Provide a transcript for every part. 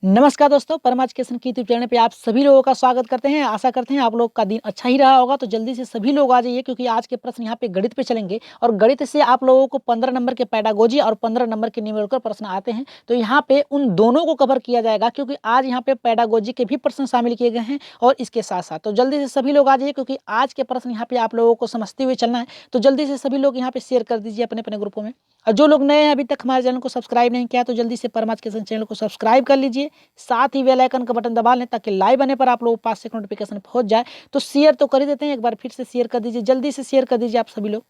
नमस्कार दोस्तों, परम एजुकेशन की यूट्यूब चैनल पे आप सभी लोगों का स्वागत करते हैं। आशा करते हैं आप लोग का दिन अच्छा ही रहा होगा। तो जल्दी से सभी लोग आ जाइए, क्योंकि आज के प्रश्न यहाँ पे गणित पे चलेंगे और गणित से आप लोगों को 15 नंबर के पेडागोजी और 15 नंबर के न्यूमेरिकल प्रश्न आते हैं। तो यहाँ पे उन दोनों को कवर किया जाएगा, क्योंकि आज यहाँ पे पेडागोजी के भी प्रश्न शामिल किए गए हैं और इसके साथ साथ तो जल्दी से सभी लोग आ जाइए, क्योंकि आज के प्रश्न यहाँ पे आप लोगों को समझते हुए चलना है। तो जल्दी से सभी लोग यहाँ पे शेयर कर दीजिए अपने अपने ग्रुपों में। और जो लोग नए हैं, अभी तक हमारे चैनल को सब्सक्राइब नहीं किया, तो जल्दी से परम एजुकेशन चैनल को सब्सक्राइब कर लीजिए। साथ ही बेल आइकन का बटन दबा लें, ताकि लाइव आने पर आप लोगों के पास एक नोटिफिकेशन पहुंच जाए। तो शेयर तो कर ही देते हैं, एक बार फिर से शेयर कर दीजिए। जल्दी से शेयर कर दीजिए आप सभी लोग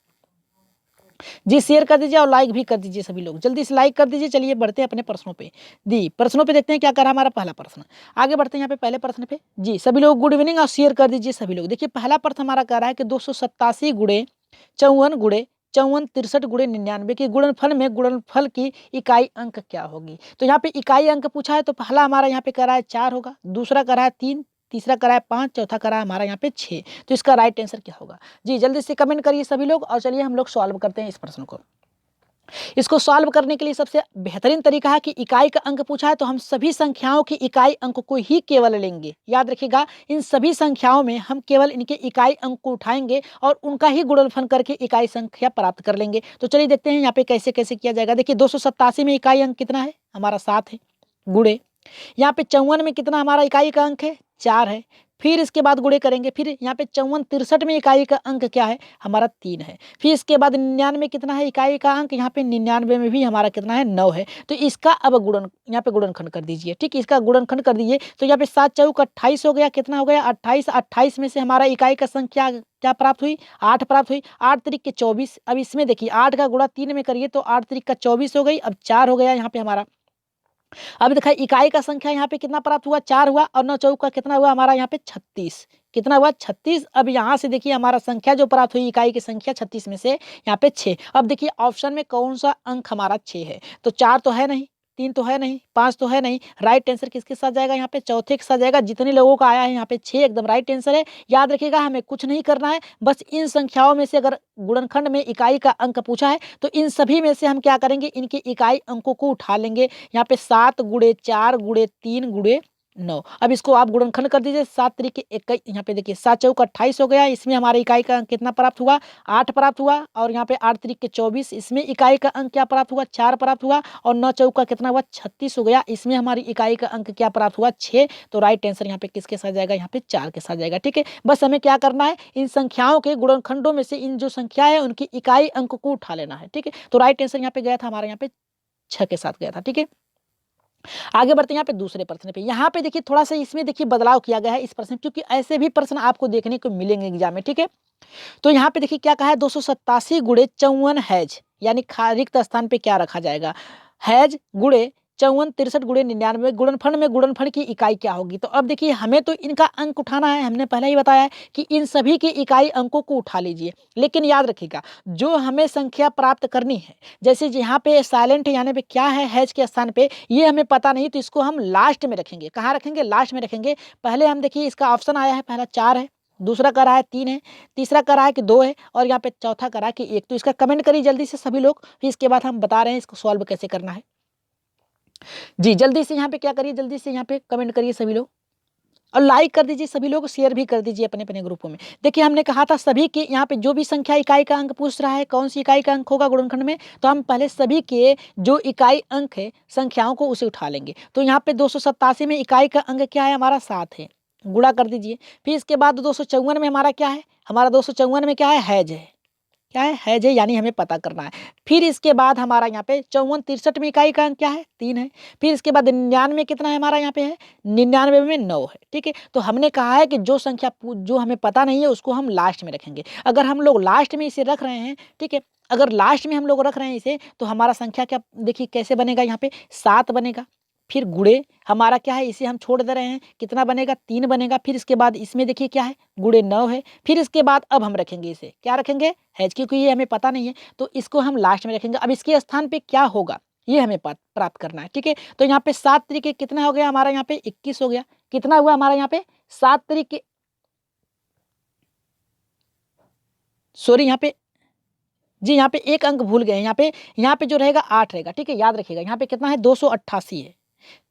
जी, शेयर कर दीजिए और लाइक भी कर दीजिए सभी लोग। जल्दी से लाइक कर दीजिए। चलिए बढ़ते हैं अपने प्रश्नों पे। प्रश्नों पे देखते हैं क्या करा हमारा पहला प्रश्न। आगे बढ़ते हैं यहाँ पे पहले प्रश्न पे। जी सभी लोग गुड इवनिंग और शेयर कर दीजिए सभी लोग। देखिए पहला प्रश्न हमारा कह रहा है कि 287 गुणे 54 गुणे 54 63 गुणे 99 के गुणनफल में गुणनफल की इकाई अंक क्या होगी। तो यहाँ पे इकाई अंक पूछा है, तो पहला हमारा यहाँ पे कह रहा है 4 होगा, दूसरा कह रहा है 3, तीसरा कह रहा है 5, चौथा कह रहा है हमारा यहाँ पे 6। तो इसका राइट आंसर क्या होगा जी, जल्दी से कमेंट करिए सभी लोग। और चलिए हम लोग सॉल्व करते हैं इस प्रश्न को। इसको सॉल्व करने के लिए सबसे बेहतरीन तरीका है कि इकाई का अंक पूछा है, तो हम सभी संख्याओं की इकाई अंक को ही केवल लेंगे। याद रखिएगा, इन सभी संख्याओं में हम केवल इनके इकाई अंक को उठाएंगे और उनका ही गुणनफल करके इकाई संख्या प्राप्त कर लेंगे। तो चलिए देखते हैं यहाँ पे कैसे कैसे किया जाएगा। देखिए 287 में इकाई अंक कितना है, हमारा 7 है, गुणे यहाँ पे 54 में कितना हमारा इकाई का अंक है, 4 है। फिर इसके बाद गुणे करेंगे, फिर यहाँ पे 54 63 में इकाई का अंक क्या है, हमारा 3 है। फिर इसके बाद 99 में कितना है इकाई का अंक, यहाँ पे 99 में भी हमारा कितना है, 9 है। तो इसका अब गुणन यहाँ पे गुणनखंड कर दीजिए। ठीक है, इसका गुणनखंड कर दीजिए। तो यहाँ पे 7 चौक 28 हो गया, कितना हो गया 28। 28 में से हमारा इकाई का संख्या क्या प्राप्त हुई, 8 प्राप्त हुई। 8 त्रिक के 24। अब इसमें देखिए 8 का गुणा 3 में करिए तो 8 त्रिक का 24 हो गई। अब 4 हो गया यहाँ पे हमारा। अब देखा इकाई का संख्या यहाँ पे कितना प्राप्त हुआ, 4 हुआ। और 9 चौक का कितना हुआ हमारा यहाँ पे 36। कितना हुआ 36। अब यहाँ से देखिए हमारा संख्या जो प्राप्त हुई, इकाई की संख्या 36 में से यहाँ पे 6। अब देखिए ऑप्शन में कौन सा अंक हमारा 6 है, तो 4 तो है नहीं, 3 तो है नहीं, 5 तो है नहीं। राइट आंसर किसके साथ जाएगा, यहाँ पे चौथे के साथ जाएगा। जितने लोगों का आया है यहाँ पे 6 एकदम राइट आंसर है। याद रखिएगा, हमें कुछ नहीं करना है, बस इन संख्याओं में से अगर गुणनखंड में इकाई का अंक पूछा है, तो इन सभी में से हम क्या करेंगे, इनके इकाई अंकों को उठा लेंगे। यहाँ पे 7 गुणे 4 गुणे 3 गुणे 9। अब इसको आप गुणनखंड कर दीजिए। 7 तरीके 21, यहाँ पे देखिए 7 चौक 28 हो गया। इसमें हमारे इकाई का अंक कितना प्राप्त हुआ, 8 प्राप्त हुआ। और यहाँ पे 8 तरीके 24, इसमें इकाई का अंक क्या प्राप्त हुआ, 4 प्राप्त हुआ। और 9 चौक का कितना हुआ 36 हो गया। इसमें हमारी इकाई का अंक क्या प्राप्त हुआ, 6। तो राइट आंसर यहाँ पे किसके साथ जाएगा, यहाँ पे 4 के साथ जाएगा। ठीक है, बस हमें क्या करना है, इन संख्याओं के गुणनखंडों में से इन जो संख्या है उनकी इकाई अंक को उठा लेना है। ठीक है, तो राइट आंसर यहाँ पे गया था हमारा, यहाँ पे 6 के साथ गया था। ठीक है, आगे बढ़ते हैं यहाँ पे दूसरे प्रश्न पे। यहाँ पे देखिए थोड़ा सा इसमें देखिए बदलाव किया गया है इस प्रश्न, क्योंकि ऐसे भी प्रश्न आपको देखने को मिलेंगे एग्जाम में। ठीक है, तो यहाँ पे देखिए क्या कहा है, 287 गुणे 54 हैज, यानी रिक्त स्थान पे क्या रखा जाएगा, हैज गुणे 54 63 गुणे 99 गुणनफल में गुणनफल की इकाई क्या होगी। तो अब देखिए हमें तो इनका अंक उठाना है। हमने पहले ही बताया है कि इन सभी की इकाई अंकों को उठा लीजिए। लेकिन याद रखिएगा, जो हमें संख्या प्राप्त करनी है, जैसे यहाँ पे साइलेंट यानी पे क्या है, हैज के स्थान पे, ये हमें पता नहीं, तो इसको हम लास्ट में रखेंगे। कहाँ रखेंगे, लास्ट में रखेंगे। पहले हम देखिए इसका ऑप्शन आया है, पहला 4 है, दूसरा कह रहा है 3 है, तीसरा कह रहा है कि 2 है, और यहाँ पे चौथा कह रहा है कि 1। तो इसका कमेंट करिए जल्दी से सभी लोग, फिर इसके बाद हम बता रहे हैं इसको सॉल्व कैसे करना है। जी जल्दी से यहाँ पे क्या करिए, जल्दी से यहाँ पे कमेंट करिए सभी लोग और लाइक कर दीजिए सभी लोग, शेयर भी कर दीजिए अपने अपने ग्रुपों में। देखिए हमने कहा था सभी के यहाँ पे जो भी संख्या इकाई का अंक पूछ रहा है, कौन सी इकाई का अंक होगा गुणनखंड में, तो हम पहले सभी के जो इकाई अंक है संख्याओं को उसे उठा लेंगे। तो यहाँ पे 287 में इकाई का अंक क्या है, हमारा 7 है, गुणा कर दीजिए। फिर इसके बाद 254 में हमारा क्या है, हमारा 254 में क्या है, हैज है, क्या है, हैज है, यानी हमें पता करना है। फिर इसके बाद हमारा यहाँ पे 54 63 में इकाई का अंक क्या है, 3 है। फिर इसके बाद 99 में कितना है हमारा यहाँ पे है, 99 में 9 है। ठीक है, तो हमने कहा है कि जो संख्या जो हमें पता नहीं है उसको हम लास्ट में रखेंगे। अगर हम लोग लास्ट में इसे रख रहे हैं, ठीक है, अगर लास्ट में हम लोग रख रहे हैं इसे, तो हमारा संख्या क्या देखिए कैसे बनेगा, यहाँ पे 7 बनेगा। फिर गुणे हमारा क्या है, इसे हम छोड़ दे रहे हैं, कितना बनेगा, 3 बनेगा। फिर इसके बाद इसमें देखिए क्या है, गुणे 9 है। फिर इसके बाद अब हम रखेंगे इसे, क्या रखेंगे, हैज, क्योंकि ये हमें पता नहीं है तो इसको हम लास्ट में रखेंगे। अब इसके स्थान पे क्या होगा ये हमें प्राप्त करना है। ठीक है, तो यहाँ पे 7 तरीके कितना हो गया हमारा, यहाँ पे 21 हो गया। कितना हुआ हमारा यहाँ पे 7 तरीके, सॉरी यहाँ पे जी, यहाँ पे एक अंक भूल गए। यहाँ पे जो रहेगा 8 रहेगा। ठीक है, याद रखिएगा, यहाँ पे कितना है 288 है।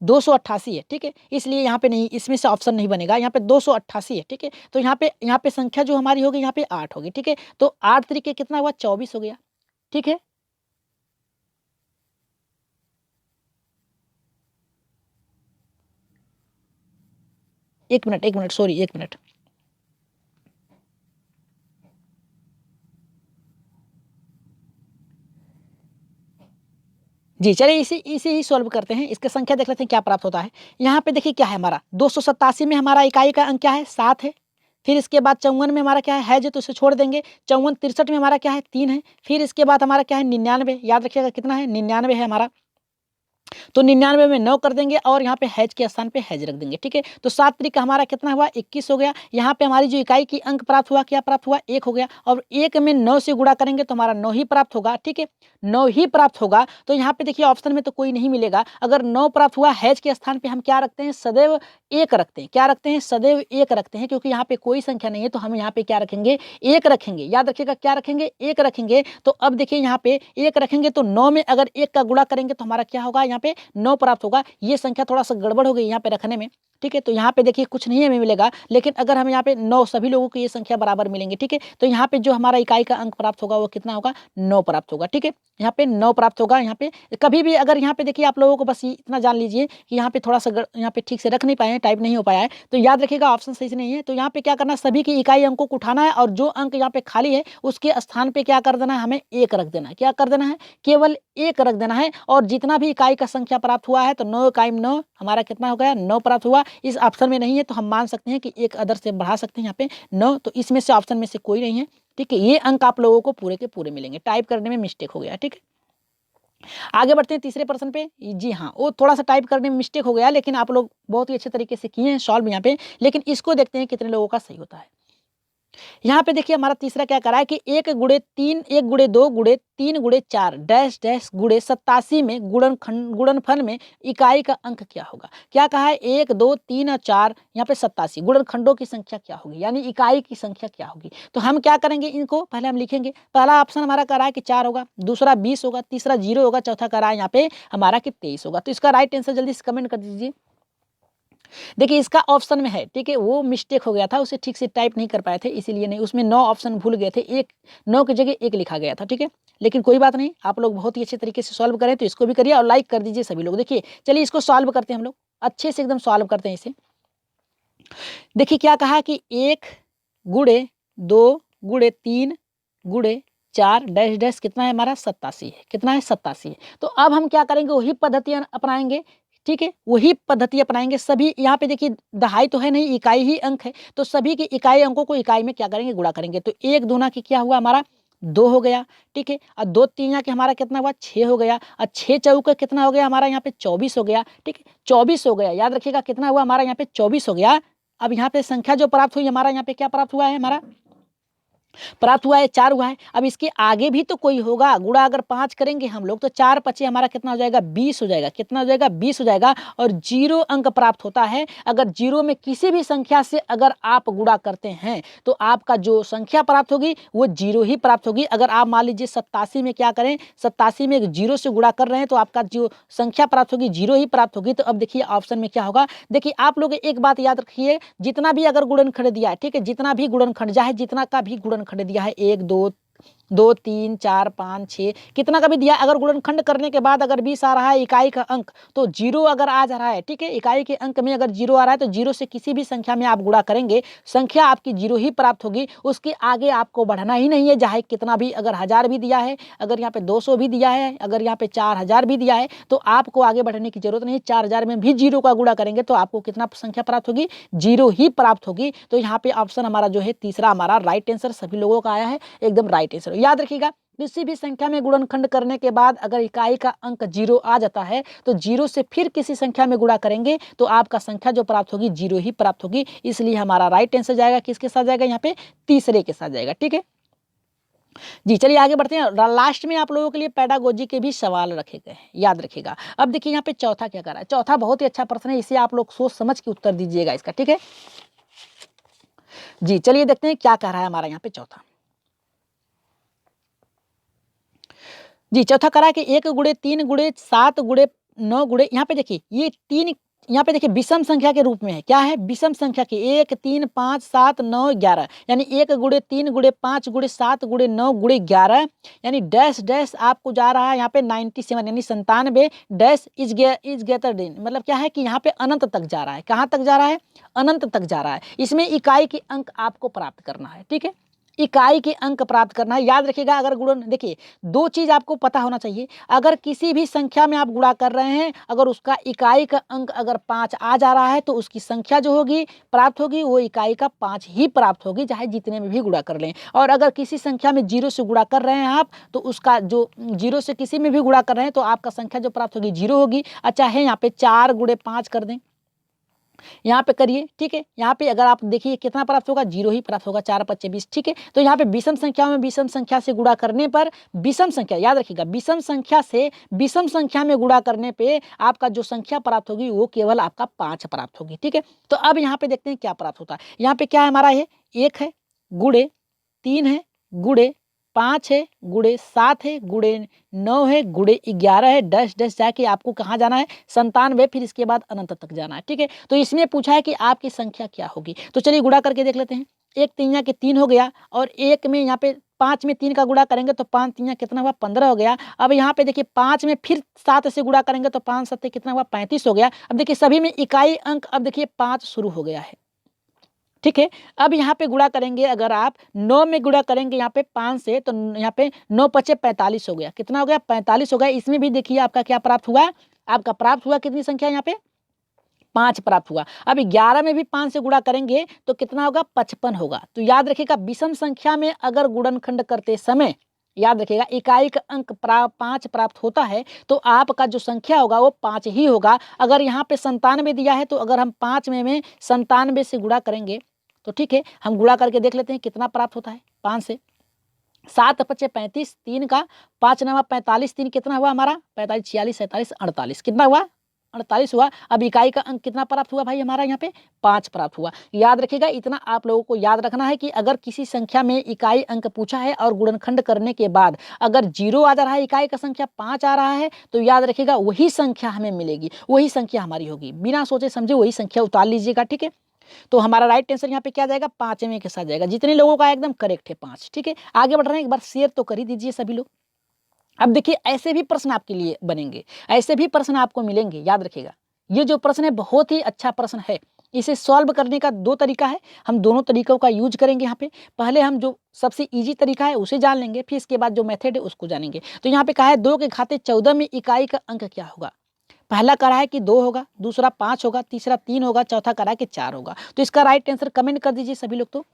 288 है, ठीक है, इसलिए यहाँ पे नहीं, इसमें से ऑप्शन नहीं बनेगा, यहाँ पे 288 है, ठीक है। तो यहाँ पे संख्या जो हमारी होगी यहाँ पे 8 होगी, ठीक है। तो 8 तरीके कितना हुआ, 24 हो गया, ठीक है। एक मिनट सॉरी, एक मिनट। जी चलिए इसे ही सॉल्व करते हैं। इसके संख्या देख लेते हैं क्या प्राप्त होता है। यहाँ पे देखिए क्या है हमारा 287 में हमारा इकाई का अंक क्या है, 7 है। फिर इसके बाद 54 में हमारा क्या है जो, तो इसे छोड़ देंगे। 54 63 में हमारा क्या है, 3 है। फिर इसके बाद हमारा क्या है 99, याद रखिएगा कितना है, 99 है हमारा। तो 99 में 9 कर देंगे और यहाँ पे हैज के स्थान पे हैज रख देंगे, ठीक है। तो 7 तरीका हमारा कितना हुआ, 21 हो गया। यहाँ पे हमारी जो इकाई की अंक प्राप्त हुआ, क्या प्राप्त हुआ, 1 हो गया। और 1 में 9 से गुणा करेंगे तो हमारा 9 ही प्राप्त होगा, ठीक है, 9 ही प्राप्त होगा। तो यहाँ पे देखिए ऑप्शन में तो कोई नहीं मिलेगा। अगर 9 प्राप्त हुआ, हैज के स्थान पे हम क्या रखते हैं, सदैव 1 रखते हैं। क्या रखते हैं, सदैव 1 रखते हैं, क्योंकि यहाँ पे कोई संख्या नहीं है तो हम यहाँ पे क्या रखेंगे, 1 रखेंगे। याद रखिएगा क्या रखेंगे, 1 रखेंगे। तो अब देखिए यहाँ पे 1 रखेंगे तो 9 में अगर 1 का गुणा करेंगे तो हमारा क्या होगा, यहाँ पे 9 प्राप्त होगा। ये संख्या थोड़ा सा गड़बड़ हो गई यहाँ पे रखने में, ठीक है। तो यहाँ पे देखिए कुछ नहीं हमें मिलेगा, लेकिन अगर हम यहाँ पे 9 सभी लोगों को ये संख्या बराबर मिलेंगे, ठीक है। तो यहाँ पे जो हमारा इकाई का अंक प्राप्त होगा वो कितना होगा, 9 प्राप्त होगा, ठीक है। यहाँ पे 9 प्राप्त होगा। यहाँ पे कभी भी अगर यहाँ पे देखिए आप लोगों को बस इतना जान लीजिए कि यहाँ पे थोड़ा सा यहाँ पे ठीक से रख नहीं पाए हैं, टाइप नहीं हो पाया है, तो याद रखिएगा ऑप्शन सही से नहीं है। तो यहाँ पे क्या करना है, सभी की इकाई अंकों को उठाना है और जो अंक यहाँ पे खाली है उसके स्थान पे क्या कर देना है, हमें 1 रख देना है। क्या कर देना है, केवल 1 रख देना है। और जितना भी इकाई का संख्या प्राप्त हुआ है तो 9 इकाई में 9 हमारा कितना हो गया, 9 प्राप्त हुआ। इस ऑप्शन में नहीं है तो हम मान सकते हैं कि एक अदर से बढ़ा सकते हैं यहाँ पे 9। तो इसमें से ऑप्शन में से कोई नहीं है, ठीक है। ये अंक आप लोगों को पूरे के पूरे मिलेंगे, टाइप करने में मिस्टेक हो गया, ठीक है। आगे बढ़ते हैं तीसरे प्रश्न पे। जी हाँ, वो थोड़ा सा टाइप करने में मिस्टेक हो गया, लेकिन आप लोग बहुत ही अच्छे तरीके से किए हैं सॉल्व यहाँ पे। लेकिन इसको देखते हैं कितने लोगों का सही होता है। यहाँ पे देखिए हमारा तीसरा क्या करा है कि 1 गुणे 3, 1 गुणे 2 गुणे 3 गुणे 4 डैश डैश गुणे 87 में गुणनफल में इकाई का अंक क्या होगा। क्या कहा है, 1 2 3 और 4, यहाँ पे 87 गुणनखंडों की संख्या क्या होगी, यानी इकाई की संख्या क्या होगी। तो हम क्या करेंगे, इनको पहले हम लिखेंगे। पहला ऑप्शन हमारा करा है कि 4 होगा, दूसरा 20 होगा, तीसरा 0 होगा, चौथा करा है यहाँ पे हमारा कि 23 होगा। तो इसका राइट आंसर जल्दी से कमेंट कर दीजिए। देखिए इसका ऑप्शन में है, ठीक है, वो मिस्टेक हो गया था, उसे ठीक से टाइप नहीं कर पाए थे, इसीलिए नहीं, उसमें 9 ऑप्शन भूल गए थे, 9 की जगह 1 लिखा गया था, ठीक है। लेकिन कोई बात नहीं, आप लोग बहुत ही अच्छे तरीके से सॉल्व करें, तो इसको भी करिए और लाइक कर दीजिए सभी लोग। देखिए चलिए इसको सॉल्व करते हैं, हम लोग अच्छे से एकदम सॉल्व करते हैं इसे। देखिए क्या कहा कि 1 गुणे 2 गुणे 3 गुणे 4 डैश डैश कितना है हमारा, 87 है। कितना है, 87 है। तो अब हम क्या करेंगे, वही पद्धति अपनाएंगे, ठीक है, वही पद्धति अपनाएंगे। सभी यहाँ पे देखिए दहाई तो है नहीं, इकाई ही अंक है, तो सभी की इकाई अंकों को इकाई में क्या करेंगे, गुणा करेंगे। तो 1 दूना की क्या हुआ हमारा, 2 हो गया, ठीक है। और 2 तीन के हमारा कितना हुआ, 6 हो गया। और 6 चौका कितना हो गया हमारा, यहाँ पे 24 हो गया, ठीक है, 24 हो गया। याद रखिएगा कितना हुआ हमारा, यहाँ पे 24 हो गया। अब यहाँ पे संख्या जो प्राप्त हुई हमारा, यहाँ पे क्या प्राप्त हुआ है, हमारा प्राप्त हुआ है 4 हुआ है। अब इसके आगे भी तो कोई होगा, गुणा अगर 5 करेंगे हम लोग तो 4 पचे हमारा कितना हो जाएगा, 20 हो जाएगा। कितना हो जाएगा, 20 हो जाएगा। और 0 अंक प्राप्त होता है अगर 0 में किसी भी संख्या से अगर आप गुणा करते हैं तो आपका जो संख्या प्राप्त होगी वो 0 ही प्राप्त होगी। अगर आप मान लीजिए 87 में क्या करें, 87 में 0 से गुणा कर रहे हैं तो आपका जो संख्या प्राप्त होगी 0 ही प्राप्त होगी। तो अब देखिए ऑप्शन में क्या होगा, देखिए आप लोग एक बात याद रखिए, जितना भी अगर गुणनखंड दिया है, ठीक है, जितना भी गुणनखंड चाहे जितना का भी गुणनखंड दिया है, 1 2 3 4 5 6 कितना का भी दिया, अगर गुणनखंड करने के बाद अगर 20 आ रहा है इकाई का अंक, तो 0 अगर आ जा रहा है, ठीक है, इकाई के अंक में अगर 0 आ रहा है तो 0 से किसी भी संख्या में आप गुणा करेंगे, संख्या आपकी 0 ही प्राप्त होगी। उसके आगे आपको बढ़ना ही नहीं है, चाहे कितना भी, अगर 1000 भी दिया है, अगर यहाँ पे 200 भी दिया है, अगर यहाँ पे 4000 भी दिया है, तो आपको आगे बढ़ने की जरूरत नहीं है। 4000 में भी 0 का गुणा करेंगे तो आपको कितना संख्या प्राप्त होगी, 0 ही प्राप्त होगी। तो यहाँ पे ऑप्शन हमारा जो है तीसरा हमारा राइट आंसर सभी लोगों का आया है, एकदम राइट आंसर। याद रखिएगा किसी भी संख्या में गुणनखंड करने के बाद अगर इकाई का अंक 0 आ जाता है तो 0 से फिर किसी संख्या में गुणा करेंगे तो आपका संख्या जो प्राप्त होगी 0 ही प्राप्त होगी। इसलिए हमारा राइट आंसर जाएगा किसके साथ जाएगा, यहाँ पे तीसरे के साथ जाएगा, ठीक है जी। चलिए आगे बढ़ते हैं। लास्ट में आप लोगों के लिए पेडागोजी के भी सवाल रखे गए हैं, याद रखिएगा। अब देखिए यहाँ पे चौथा क्या कर रहा है, चौथा बहुत ही अच्छा प्रश्न है, इसे आप लोग सोच समझ के उत्तर दीजिएगा इसका, ठीक है जी। चलिए देखते हैं क्या कह रहा है हमारा यहाँ पे चौथा। जी चौथा करा कि 1 गुणे 3 गुणे 7 गुणे 9 गुणे यहाँ पे देखिए ये 3 यहाँ पे देखिए विषम संख्या के रूप में है। क्या है? विषम संख्या के 1, 3, 5, 7, 9, 11 यानी 1 गुणे 3 गुणे 5 गुणे 7 गुणे 9 गुणे 11 यानी डैश डैश आपको जा रहा है यहाँ पे 97 यानी 97 डैश इज ग्रेटर देन, मतलब क्या है कि यहाँ पे अनंत तक जा रहा है। कहाँ तक जा रहा है? अनंत तक जा रहा है। इसमें इकाई के अंक आपको प्राप्त करना है। ठीक है, इकाई के अंक प्राप्त करना है। याद रखिएगा, अगर गुणन देखिए दो चीज आपको पता होना चाहिए। अगर किसी भी संख्या में आप गुणा कर रहे हैं, अगर उसका इकाई का अंक अगर 5 आ जा रहा है तो उसकी संख्या जो होगी प्राप्त होगी वो इकाई का 5 ही प्राप्त होगी, चाहे जितने में भी गुणा कर लें। और अगर किसी संख्या में 0 से गुणा कर रहे हैं आप तो उसका जो 0 से किसी में भी गुणा कर रहे हैं तो आपका संख्या जो प्राप्त होगी 0 होगी। अच्छा है, यहाँ पे 4 गुणे 5 कर दें, यहाँ पे करिए। ठीक है, यहाँ पे अगर आप देखिए कितना प्राप्त होगा? 0 ही प्राप्त होगा। 4 5 20। ठीक है, तो यहाँ पे विषम संख्या में विषम संख्या से गुणा करने पर विषम संख्या, याद रखिएगा, विषम संख्या से विषम संख्या में गुणा करने पे आपका जो संख्या प्राप्त होगी वो केवल आपका 5 प्राप्त होगी। ठीक है, तो अब यहाँ पे देखते हैं क्या प्राप्त होता है। यहाँ पे क्या है हमारा? ये 1 है गुणे 3 है गुणे 5 है गुणे 7 है गुणे 9 है गुणे 11 है डैश डैश जाके आपको कहाँ जाना है? 97, फिर इसके बाद अनंत तक जाना है। ठीक है, तो इसमें पूछा है कि आपकी संख्या क्या होगी। तो चलिए गुणा करके देख लेते हैं। 1 3 के 3 हो गया और 1 में यहाँ पे 5 में 3 का गुणा करेंगे तो 5 3 कितना हुआ? 15 हो गया। अब यहाँ पे देखिए 5 में फिर 7 से गुणा करेंगे तो 5 7 कितना हुआ? 35 हो गया। अब देखिए सभी में इकाई अंक अब देखिए 5 शुरू हो गया है। ठीक है, अब यहाँ पे गुणा करेंगे, अगर आप 9 में गुणा करेंगे यहाँ पे 5 से तो यहाँ पे 9 पचे 45 हो गया। कितना हो गया? 45 हो गया। इसमें भी देखिए आपका क्या प्राप्त हुआ? आपका प्राप्त हुआ कितनी संख्या? यहाँ पे 5 प्राप्त हुआ। अब 11 में भी 5 से गुणा करेंगे तो कितना होगा? 55 होगा। तो याद रखिएगा, विषम संख्या में अगर गुणनखंड करते समय याद रखिएगा इकाई का अंक 5 प्राप्त होता है तो आपका जो संख्या होगा वो 5 ही होगा। अगर यहाँ पे 97 दिया है तो अगर हम 5 में 97 से गुणा करेंगे तो ठीक है, हम गुणा करके देख लेते हैं कितना प्राप्त होता है। 5 से 7 पचे 35, 3 का 5 9 45, 3 कितना हुआ हमारा? 45 46 47 48, कितना हुआ? 48 हुआ। अब इकाई का अंक कितना प्राप्त हुआ भाई हमारा? यहाँ पे 5 प्राप्त हुआ। याद रखिएगा, इतना आप लोगों को याद रखना है कि अगर किसी संख्या में इकाई अंक पूछा है और गुणनखंड करने के बाद अगर 0 आ जा रहा है, इकाई का संख्या 5 आ रहा है तो याद रखिएगा वही संख्या हमें मिलेगी, वही संख्या हमारी होगी। बिना सोचे समझे वही संख्या उतार लीजिएगा। ठीक है, तो हमारा राइट आंसर यहाँ पे क्या जाएगा? 5वें के साथ जाएगा। जितने लोगों का एकदम करेक्ट है 5। ठीक है, आगे बढ़ रहे हैं। एक बार शेयर तो कर ही दीजिए सभी लोग। अब देखिए ऐसे भी प्रश्न आपके लिए बनेंगे, ऐसे भी प्रश्न आपको मिलेंगे। याद रखिएगा, ये जो प्रश्न है बहुत ही अच्छा प्रश्न है। इसे सॉल्व करने का 2 तरीका है, हम दोनों तरीकों का यूज करेंगे। यहाँ पे पहले हम जो सबसे इजी तरीका है उसे जान लेंगे, फिर इसके बाद जो मेथड है उसको जानेंगे। तो यहाँ पे कहा है 2 के घाते 14 में इकाई का अंक क्या होगा? पहला कह रहा है कि 2 होगा, दूसरा 5 होगा, तीसरा 3 होगा, चौथा कह रहा है कि 4 होगा। तो इसका राइट आंसर कमेंट कर दीजिए सभी लोग। तो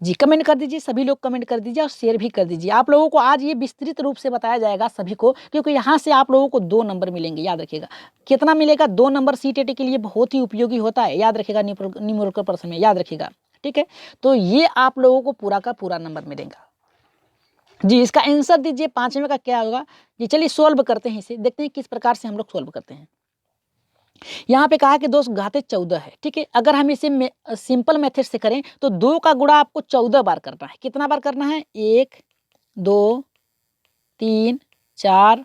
जी कमेंट कर दीजिए, सभी लोग कमेंट कर दीजिए और शेयर भी कर दीजिए। आप लोगों को आज ये विस्तृत रूप से बताया जाएगा सभी को, क्योंकि यहाँ से आप लोगों को 2 नंबर मिलेंगे। याद रखिएगा कितना मिलेगा? 2 नंबर सीटेट के लिए बहुत ही उपयोगी होता है। याद रखिएगा न्यूमेरिकल प्रश्न में, याद रखिएगा। ठीक है, तो ये आप लोगों को पूरा का पूरा नंबर मिलेगा। जी इसका आंसर दीजिए 5वें का क्या होगा? जी चलिए सोल्व करते हैं, इसे देखते हैं किस प्रकार से हम लोग सोल्व करते हैं। यहाँ पे कहा कि 2 घाते 14 है। ठीक है, अगर हम इसे सिंपल मेथड से करें तो 2 का गुणा आपको 14 बार करना है। कितना बार करना है? 1 2 3 4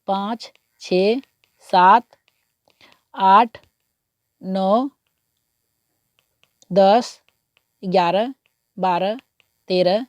5 6 7 8 9 10 11 12 13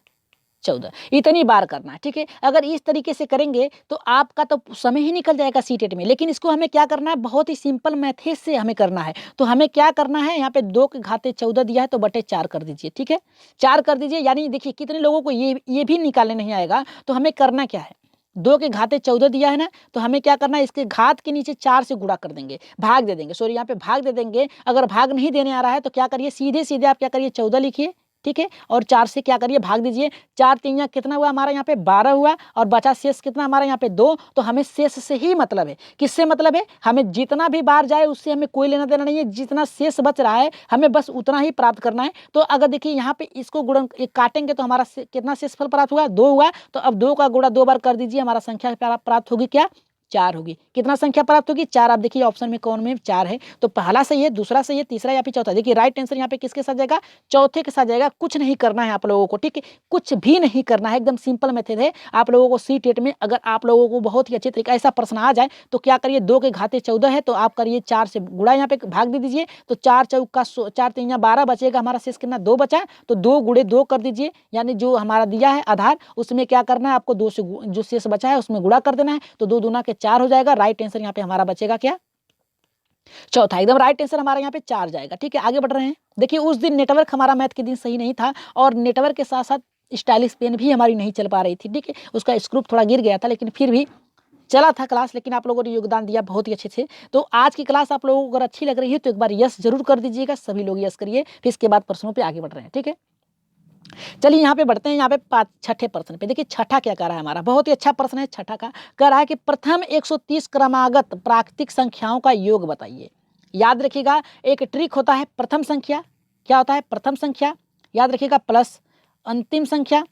14 इतनी बार करना है। ठीक है, अगर इस तरीके से करेंगे तो आपका तो समय ही निकल जाएगा सीटेट में। लेकिन इसको हमें क्या करना है? बहुत ही सिंपल मेथड से हमें करना है। तो हमें क्या करना है? यहाँ पे 2 के घाते 14 दिया है तो बटे 4 कर दीजिए। ठीक है, 4 कर दीजिए। यानी देखिए कितने लोगों को ये भी निकालने नहीं आएगा। तो हमें करना क्या है? 2 के घाते 14 दिया है ना, तो हमें क्या करना है? इसके घात के नीचे 4 से गुणा कर देंगे, भाग दे देंगे। सॉरी, यहाँ पे भाग दे देंगे। अगर भाग नहीं देने आ रहा है तो क्या करिए? सीधे सीधे आप क्या करिए? 14 लिखिए। ठीक है, और 4 से क्या करिए? भाग दीजिए। 4 3 कितना हुआ हमारा? यहाँ पे 12 हुआ और बचा शेष कितना हमारा? यहाँ पे 2। तो हमें शेष से ही मतलब है। किससे मतलब है? हमें जितना भी बार जाए उससे हमें कोई लेना देना नहीं है। जितना शेष बच रहा है हमें बस उतना ही प्राप्त करना है। तो अगर देखिए यहाँ पे इसको गुणन काटेंगे तो हमारा कितना शेषफल प्राप्त हुआ? 2 हुआ। तो अब 2 का गुणा 2 बार कर दीजिए, हमारा संख्या प्राप्त होगी क्या? 4 होगी। कितना संख्या प्राप्त होगी? 4। आप देखिए ऑप्शन में कौन में 4 है, तो पहला सही है, दूसरा सही है, तीसरा या फिर चौथा। देखिए राइट आंसर यहाँ पे किसके साथ जाएगा? चौथे के साथ जाएगा। कुछ नहीं करना है आप लोगों को, ठीक है, कुछ भी नहीं करना है, एकदम सिंपल मेथड है आप लोगों को। सी टेट में अगर आप लोगों को बहुत ही अच्छे तरीके ऐसा प्रश्न आ जाए तो क्या करिए, 2 के घाते 14 है तो आप करिए 4 से गुणा, यहाँ पे भाग दे दीजिए, तो 4 चौका 4 3 12 बचेगा, हमारा शेष कितना 2 बचा, तो 2 गुणे 2 कर दीजिए, यानी जो हमारा दिया है आधार उसमें क्या करना है आपको, 2 से जो शेष बचा है उसमें गुणा कर देना है, तो 2 दूना के 4 हो जाएगा। राइट आंसर यहाँ पे हमारा बचेगा क्या? चौथा। एकदम राइट आंसर हमारा यहाँ पे 4 जाएगा, ठीक है। आगे बढ़ रहे हैं। देखिए उस दिन नेटवर्क हमारा मैथ के दिन सही नहीं था और नेटवर्क के साथ साथ स्टाइलिश पेन भी हमारी नहीं चल पा रही थी, ठीक है, उसका स्क्रू थोड़ा गिर गया था, लेकिन फिर भी चला था क्लास, लेकिन आप लोगों ने योगदान दिया बहुत ही अच्छे से। तो आज की क्लास आप लोगों को अगर अच्छी लग रही है तो एक बार यस जरूर कर दीजिएगा, सभी लोग यस करिए, फिर इसके बाद प्रश्नों पे आगे बढ़ रहे हैं, ठीक है। चलिए यहाँ पे बढ़ते हैं, यहाँ पे छठे प्रश्न पे। देखिए छठा क्या कह रहा है हमारा, बहुत ही अच्छा प्रश्न है छठा का। कह रहा है कि प्रथम 130 क्रमागत प्राकृतिक संख्याओं का योग बताइए। याद रखिएगा एक ट्रिक होता है प्रथम संख्या, क्या होता है प्रथम संख्या, याद रखिएगा, प्लस अंतिम संख्या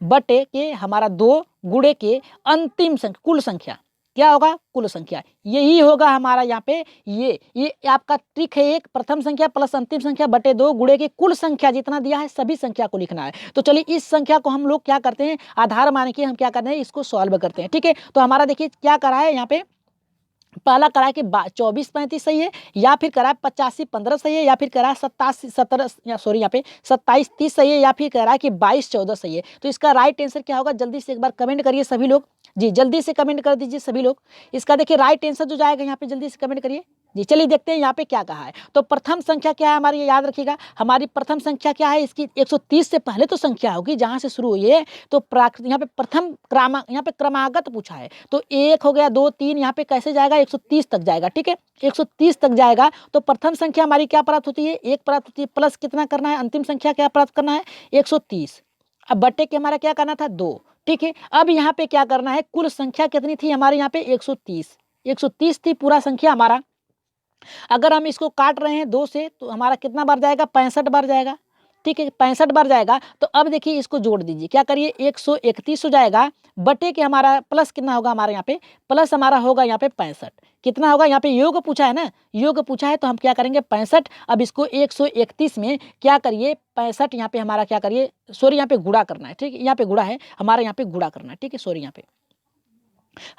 बटे के हमारा 2 गुणे के अंतिम संख्या, कुल संख्या, क्या होगा? कुल संख्या। यही होगा हमारा यहाँ पे, ये आपका ट्रिक है एक, प्रथम संख्या प्लस अंतिम संख्या बटे 2 गुणे के कुल संख्या, जितना दिया है सभी संख्या को लिखना है। तो चलिए इस संख्या को हम लोग क्या करते हैं, आधार मान के हम क्या करते हैं, इसको सॉल्व करते हैं, ठीक है। तो हमारा देखिए क्या करा है यहाँ पे, पहला करा है कि 24 35 सही है, या फिर करा 85 15 सही है, या फिर करा 87 17 या सॉरी यहाँ पे 27 30 सही है, या फिर कह रहा है कि 22 14 सही है। तो इसका राइट आंसर क्या होगा, जल्दी से एक बार कमेंट करिए सभी लोग जी, जल्दी से कमेंट कर दीजिए सभी लोग। इसका देखिए राइट आंसर जो जाएगा यहाँ पे जल्दी से कमेंट करिए जी। चलिए देखते हैं यहाँ पे क्या कहा है। तो प्रथम संख्या क्या है हमारी, याद रखिएगा हमारी प्रथम संख्या क्या है, इसकी 130 से पहले तो संख्या होगी जहां से शुरू हुई है, तो यहाँ पे प्रथम यहाँ पे क्रमागत पूछा है, तो 1 हो गया 2 3, यहाँ पे कैसे जाएगा 130 तक जाएगा, ठीक है, 130 तक जाएगा। तो प्रथम संख्या हमारी क्या प्राप्त होती है, 1 प्राप्त होती है, प्लस कितना करना है, अंतिम संख्या क्या प्राप्त करना है 130, अब बट्टे के हमारा क्या करना था 2, ठीक है। अब यहाँ पे क्या करना है, कुल संख्या कितनी थी हमारे यहाँ पे 130 थी पूरा संख्या हमारा। अगर हम इसको काट रहे हैं 2 से तो हमारा कितना बार जाएगा, 65 बार जाएगा, ठीक है, 65 बार जाएगा। तो अब देखिए इसको जोड़ दीजिए, क्या करिए 131 हो जाएगा, बटे के हमारा प्लस कितना होगा हमारे यहाँ पे, प्लस हमारा होगा यहाँ पे 65, कितना होगा यहाँ पे योग पूछा है ना, योग पूछा है तो हम क्या करेंगे 65। अब इसको 131 में क्या करिए 65 यहाँ पे हमारा क्या करिए, सॉरी यहाँ पे गुणा करना है, ठीक है, यहाँ पे गुणा है हमारा, यहाँ पे गुणा करना है, ठीक है, सॉरी यहाँ पे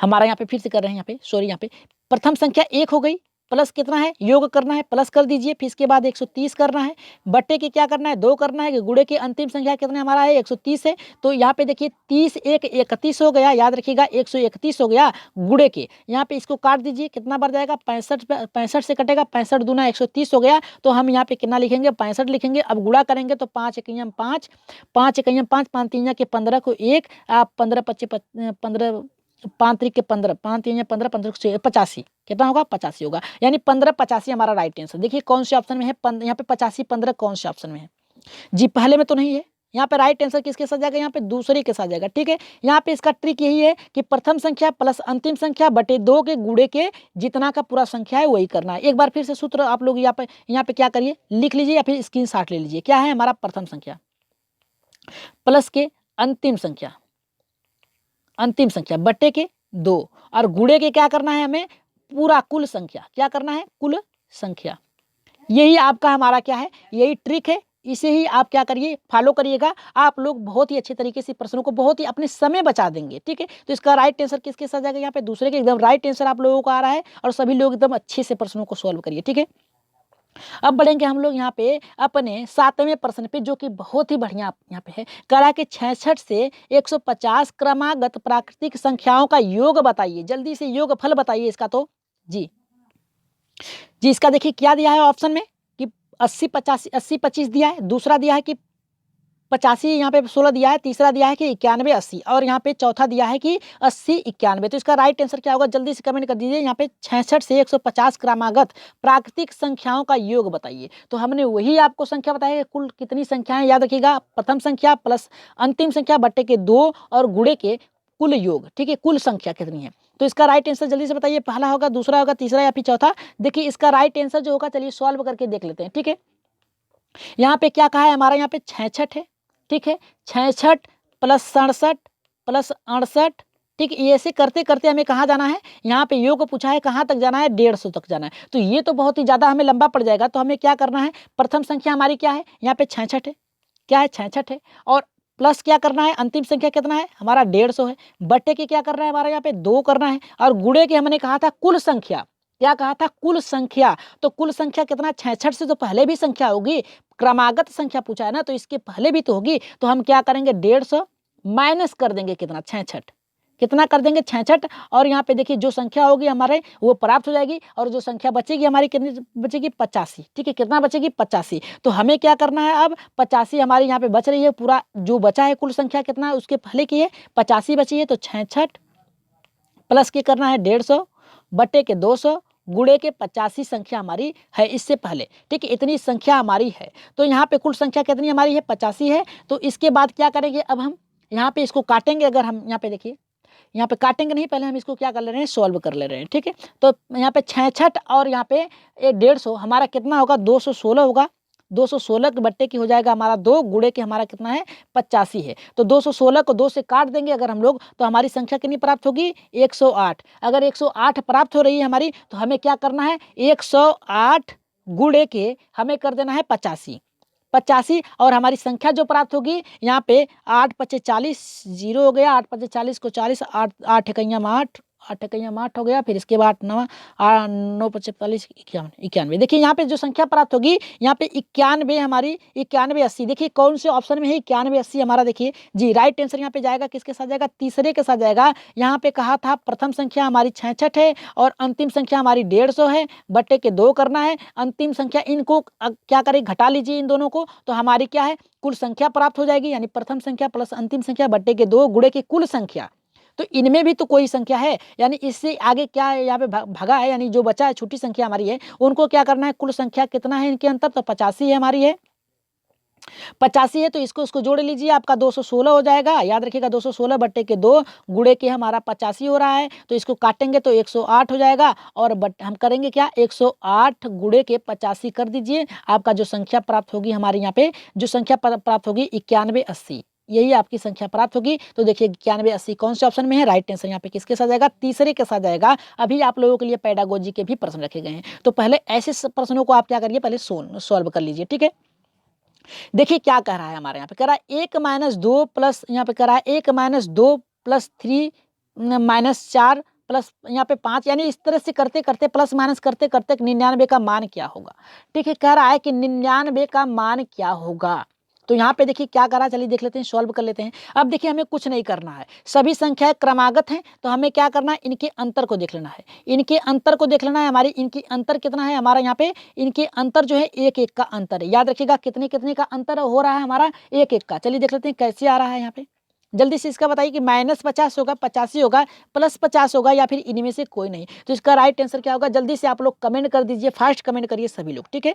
हमारा यहाँ पे फिर से कर रहे हैं, यहाँ पे सॉरी, यहाँ पे प्रथम संख्या 1 हो गई, प्लस कितना है योग करना है, प्लस कर दीजिए, फिर इसके बाद 130 करना है, बट्टे के क्या करना है 2 करना है, गुणे के अंतिम संख्या कितना हमारा है 130 है। तो यहाँ पे देखिए 30 1 31 हो गया, याद रखिएगा 131 हो गया, गुणे के यहाँ पे इसको काट दीजिए, कितना बार जाएगा 65 से कटेगा, 65 दूना 130 हो गया। तो हम यहाँ पे कितना लिखेंगे 65 लिखेंगे। अब गुणा करेंगे तो 5 एकम 5, 5 एकम 5, 5 3 के 15 को 1, आप 15 25 15 5 3 के 15, 5 3 15 15 85, कितना होगा 85 होगा, यानी 15 85 हमारा राइट आंसर। देखिए कौन से ऑप्शन में है, यहाँ पे 85 15 कौन से ऑप्शन में है जी, पहले में तो नहीं है। यहाँ पे राइट आंसर किसके साथ जाएगा, यहाँ पे दूसरे के साथ जाएगा, ठीक है। यहाँ पे इसका ट्रिक यही है कि प्रथम संख्या प्लस अंतिम संख्या बटे 2 के गुणे के जितना का पूरा संख्या है वही करना है। एक बार फिर से सूत्र आप लोग यहाँ पे क्या करिए लिख लीजिए या फिर स्क्रीनशॉट ले लीजिए। क्या है हमारा प्रथम संख्या प्लस के अंतिम संख्या बट्टे के 2 और गुणे के क्या करना है हमें पूरा कुल संख्या, क्या करना है कुल संख्या। यही आपका हमारा क्या है, यही ट्रिक है, इसे ही आप क्या करिए फॉलो करिएगा। आप लोग बहुत ही अच्छे तरीके से प्रश्नों को बहुत ही अपने समय बचा देंगे, ठीक है। तो इसका राइट आंसर किसके साथ जाएगा, यहाँ पे दूसरे के एकदम राइट आंसर आप लोगों को आ रहा है और सभी लोग एकदम अच्छे से प्रश्नों को सॉल्व करिए, ठीक है। अब बढ़ेंगे हम लोग यहाँ पे अपने 7वें प्रश्न पे, जो कि बहुत ही बढ़िया यहाँ पे है। करा के 66 से 150 क्रमागत प्राकृतिक संख्याओं का योग बताइए। जल्दी से योग फल बताइए इसका। तो जी इसका देखिए क्या दिया है ऑप्शन में कि 80 25 दिया है, दूसरा दिया है कि 85 यहाँ पे 16 दिया है, तीसरा दिया है कि 91 80 और यहाँ पे चौथा दिया है कि 80 91। तो इसका राइट आंसर क्या होगा, जल्दी से कमेंट कर दीजिए। यहाँ पे 66 से 150 क्रमागत प्राकृतिक संख्याओं का योग बताइए। तो हमने वही आपको संख्या बताई है, कुल कितनी संख्याएं, याद रखिएगा प्रथम संख्या प्लस अंतिम संख्या बट्टे के 2 और गुणे के कुल योग, ठीक है, कुल संख्या कितनी है। तो इसका राइट आंसर जल्दी से बताइए, पहला होगा, दूसरा होगा, तीसरा या फिर चौथा। देखिए इसका राइट आंसर जो होगा, चलिए सॉल्व करके देख लेते हैं, ठीक है। यहाँ पे क्या कहा है हमारा, यहाँ पे 66 है, ठीक है, 66 प्लस 67 प्लस 68, ठीक, ये ऐसे करते करते हमें कहाँ जाना है, यहाँ पे योग पूछा है, कहाँ तक जाना है, 150 तक जाना है। तो ये तो बहुत ही ज़्यादा हमें लंबा पड़ जाएगा। तो हमें क्या करना है, प्रथम संख्या हमारी क्या है, यहाँ पे 66 है, क्या है 66 है, और प्लस क्या करना है, अंतिम संख्या कितना है हमारा 150 है, बट्टे के क्या करना है हमारा यहाँ पे 2 करना है, और गुणे के हमने कहा था कुल संख्या, क्या कहा था, कुल संख्या। तो कुल संख्या कितना, 66 से तो पहले भी संख्या होगी, क्रमागत संख्या पूछा है ना, तो इसके पहले भी तो होगी। तो हम क्या करेंगे, 150 माइनस कर देंगे कितना, 66, कितना कर देंगे 66, और यहाँ पे देखिए जो संख्या होगी हमारे वो प्राप्त हो जाएगी, और जो संख्या बचेगी हमारी कितनी बचेगी, 85। ठीक है, कितना बचेगी, 85। तो हमें क्या करना है, अब 85 हमारी यहाँ पे बच रही है, पूरा जो बचा है कुल संख्या कितना है उसके पहले की है 85 बची है, तो 66 प्लस के करना है 150 बटे के 200 गुणे के 85 संख्या हमारी है इससे पहले। ठीक है, इतनी संख्या हमारी है। तो यहाँ पे कुल संख्या कितनी हमारी है, 85 है। तो इसके बाद क्या करेंगे, अब हम यहाँ पे इसको काटेंगे। अगर हम यहाँ पे देखिए, यहाँ पे काटेंगे नहीं, पहले हम इसको क्या कर ले रहे हैं, सॉल्व कर ले रहे हैं। ठीक है, तो यहाँ पे 66 और यहाँ पे 150 हमारा कितना होगा, 216 होगा। 216 के बट्टे की हो जाएगा हमारा 2, गुणे के हमारा कितना है, 85 है। तो 216 को 2 से काट देंगे अगर हम लोग, तो हमारी संख्या कितनी प्राप्त होगी, 108। अगर 108 प्राप्त हो रही है हमारी, तो हमें क्या करना है, 108 गुणे के हमें कर देना है 85, और हमारी संख्या जो प्राप्त होगी यहाँ पे 8 पचे 40, 0 हो गया, 8 पचे 40 को 40, 8 8 इकैया 8, 8 इकैया 8 हो गया। फिर इसके बाद 9 9 पचे 45, 91। देखिए यहाँ पे जो संख्या प्राप्त होगी, यहाँ पे 91 हमारी, 91 80। देखिए कौन से ऑप्शन में है 91 80 हमारा, देखिए जी राइट आंसर यहाँ पे जाएगा, किसके साथ जाएगा, तीसरे के साथ जाएगा। यहाँ पे कहा था प्रथम संख्या हमारी 66 है और अंतिम संख्या हमारी 150 है, बट्टे के 2 करना है। अंतिम संख्या इनको क्या करें, घटा लीजिए इन दोनों को, तो हमारी क्या है, कुल संख्या प्राप्त हो जाएगी, यानी प्रथम संख्या प्लस अंतिम संख्या बट्टे के 2 गुणे की कुल संख्या। तो इनमें भी तो कोई संख्या है, यानी इससे आगे क्या है, यहाँ पे भगा है, यानी जो बचा है छोटी संख्या हमारी है, उनको क्या करना है, कुल संख्या कितना है इनके अंतर, तो 85 है हमारी है, 85 है। तो इसको जोड़ लीजिए, आपका 216 हो जाएगा। याद रखिएगा 216 बट्टे के 2 गुणे के हमारा 85 हो रहा है, तो इसको काटेंगे तो 108 हो जाएगा, और हम करेंगे क्या, 108 गुणे के 85 कर दीजिए। आपका जो संख्या प्राप्त होगी हमारे यहाँ पे, जो संख्या प्राप्त होगी 91 80, यही आपकी संख्या प्राप्त होगी। तो देखिए 91 80 कौन से ऑप्शन में है, राइट आंसर यहाँ पे किसके साथ जाएगा, तीसरे के साथ जाएगा। अभी आप लोगों के लिए पेडागोजी के भी प्रश्न रखे गए हैं, तो पहले ऐसे प्रश्नों को आप क्या करिए, पहले सॉल्व कर लीजिए। ठीक है, देखिए क्या कह रहा है हमारे यहाँ पे, कह रहा है 1 - 2 प्लस, यहाँ पे कह रहा है 1 - 2 प्लस 3 - 4 प्लस यहाँ पे 5, यानी इस तरह से करते करते प्लस माइनस करते करते 99 का मान क्या होगा। ठीक है, कह रहा है कि 99 का मान क्या होगा। तो यहाँ पे देखिए क्या करा, चलिए देख लेते हैं, सॉल्व कर लेते हैं। अब देखिए हमें कुछ नहीं करना है, सभी संख्याएं क्रमागत हैं, तो हमें क्या करना है, इनके अंतर को देख लेना है। इनके अंतर को देख लेना है, हमारी इनकी अंतर कितना है हमारा यहाँ पे, इनके अंतर जो है 1 1 का अंतर है। याद रखिएगा कितने कितने का अंतर हो रहा है हमारा, 1 1 का। चलिए देख लेते हैं कैसे आ रहा है यहाँ पे, जल्दी से इसका बताइए कि -50 होगा, 85 होगा, +50 होगा, या फिर इनमें से कोई नहीं। तो इसका राइट आंसर क्या होगा, जल्दी से आप लोग कमेंट कर दीजिए, फास्ट कमेंट करिए सभी लोग। ठीक है,